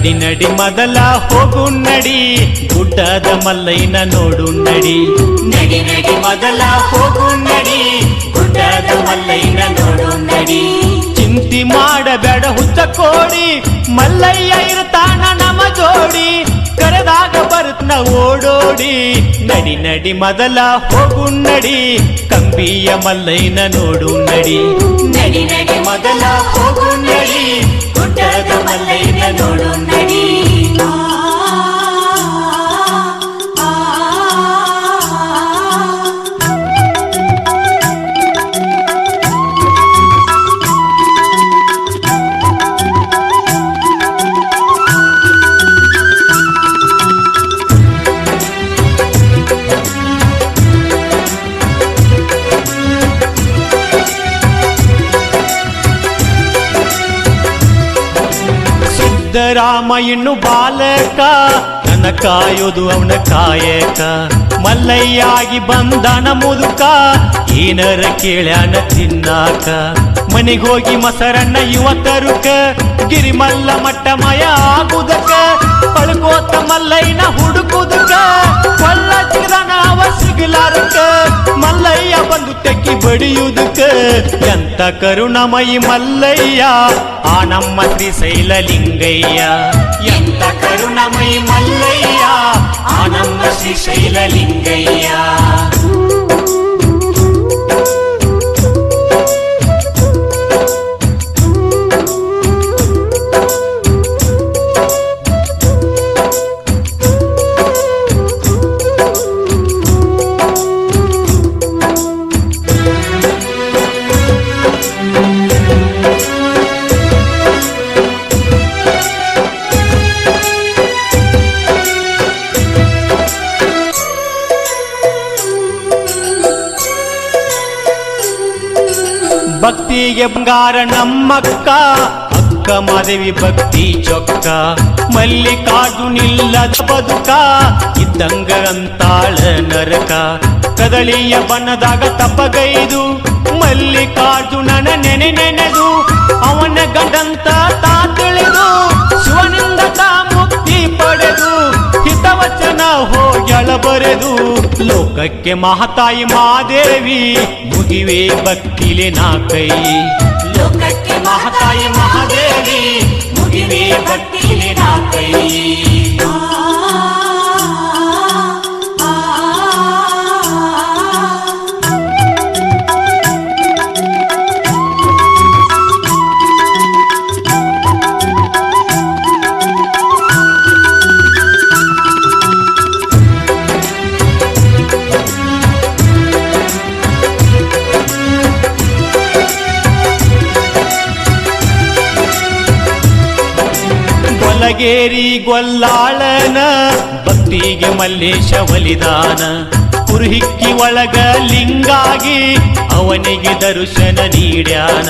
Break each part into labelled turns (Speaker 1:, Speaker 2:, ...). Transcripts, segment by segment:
Speaker 1: ನಡಿ ನಡಿ ಮೊದಲ ಹೋಗು ನಡಿ ಗುಡ್ಡದ ಮಲ್ಲಯ್ಯನ ನೋಡು ನಡಿ ನಡಿ ನಡಿ ಮೊದಲ ಹೋಗು ನಡಿ ಗುಡ್ಡದ ಮಲ್ಲಯ್ಯನ ನೋಡು ನಡಿ ಚಿಂತಿ ಮಾಡಬೇಡ ಹುಚ್ಚ ಕೋಡಿ ಮಲ್ಲಯ್ಯ ಇರ್ತಾನ ನಮ ಜೋಡಿ ಕರೆದಾಗ ಬರುತ್ತ ಓಡೋಡಿ ನಡಿ ನಡಿ ಮೊದಲ ಹೋಗು ನಡಿ ಕಂಬಿಯ ಮಲ್ಲಯ್ಯನ ನೋಡು ನಡಿ ನಡಿ ನಡಿ ಮೊದಲ ಹೋಗು ನಡಿ ಗುಡ್ಡದ ಮಲ್ಲಯ್ಯನ ನೋಡು ನಡಿ ರಾಮ ಇನ್ನು ಬಾಲಕ ನನ್ನ ಕಾಯೋದು ಅವನ ಕಾಯಕ ಮಲ್ಲಯ್ಯಾಗಿ ಬಂದನ ಮುದುಕ ಏನರ ಕೇಳ್ಯಾನ ತಿನ್ನಾಕ ಮನೆಗೋಗಿ ಮೊಸರನ್ನ ಯುವಕರುಕ ಗಿರಿಮಲ್ಲ ಮಟ್ಟ ಮಯ ಆಗುದಕ ಪಳ್ಕೋತ ಮಲ್ಲಯ್ಯನ ಹುಡುಕುದಕ ಕೊಳ್ಳ ಸಿಗದನ ಅವ ಸಿಗಲಾರಕ ಮಲ್ಲಯ್ಯ ಬಂದು ತೆಕ್ಕಿ ಬಡಿಯುವುದಕ್ಕ ಎಂತ ಕರುಣಮಯಿ ಮಲ್ಲಯ್ಯ ಆ ನಮ್ಮ ಶ್ರೀಶೈಲ ಲಿಂಗಯ್ಯ ಎಂತ ಕರುಣಮಯಿ ಮಲ್ಲಯ್ಯ ಆ ನಮ್ಮ ಶ್ರೀಶೈಲ ಲಿಂಗಯ್ಯ ಭಕ್ತಿಗೆ ಬಂಗಾರ ನಮ್ಮಕ್ಕ ಅಕ್ಕ ಮಾದೇವಿ ಭಕ್ತಿ ಚೊಕ್ಕ ಮಲ್ಲಿಕಾರ್ಜುನಿಲ್ಲದ ಬದುಕ ಇದ್ದಂಗ ಅಂತಾಳ ನರಕ ಕದಳಿಯ ಬಣ್ಣದಾಗ ತಪ್ಪಗೈದು ಮಲ್ಲಿಕಾರ್ಜುನನ ನೆನೆದು ಅವನ ಗಂಡಂತ ತಾ ತಿಳಿದು ಶಿವನಿಂದ ತಾ ಮುಕ್ತಿ ಪಡೆದು ಹಿತವಚನ ಹೋಗ್ಯಳ ಬರೆದು ಲೋಕಕ್ಕೆ ಮಹಾತಾಯಿ ಮಾದೇವಿ ಮುಗಿವೆ ಭಕ್ತಿಲೆ ನಾ ಕೈ ಲೋಕಕ್ಕೆ ಮಹಾತಾಯಿ ಮಹಾದೇವಿ ಮುಗಿವೆ ಭಕ್ತಿಲೆ ನಾ ಕೈ ಗೊಲ್ಲಗೇರಿ ಗೊಲ್ಲಾಳನ ಭಕ್ತಿಗೆ ಮಲ್ಲೇಶ ಒಲಿದಾನ ಕುರುಹಿಕ್ಕಿ ಒಳಗ ಲಿಂಗಾಗಿ ಅವನಿಗೆ ದರ್ಶನ ನೀಡ್ಯಾನ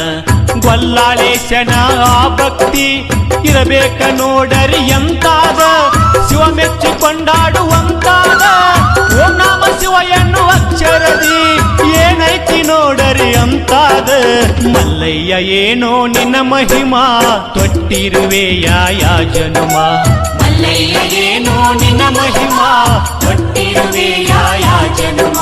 Speaker 1: ಗೊಲ್ಲಾಳೇಶನ ಆ ಭಕ್ತಿ ಇರಬೇಕ ನೋಡರಿ ಎಂತಾದ ಶಿವ ಮೆಚ್ಚಿಕೊಂಡಾಡುವಂತಾದ ಓಂ ನಮ ಶಿವ ಎನ್ನುವ ಅಕ್ಷರದಿ ಏನೈತಿ ನೋಡರಿ ಅಂತಾದ ಮಲ್ಲಯ್ಯ ಏನೋ ನಿನ್ನ ಮಹಿಮಾ ತೊಟ್ಟಿರುವೆ ಯಾ ಜನುಮ ಮಲ್ಲಯ್ಯ ಏನೋ ನಿನ್ನ ಮಹಿಮಾ ತೊಟ್ಟಿರುವೆ ಯಾ ಜನುಮ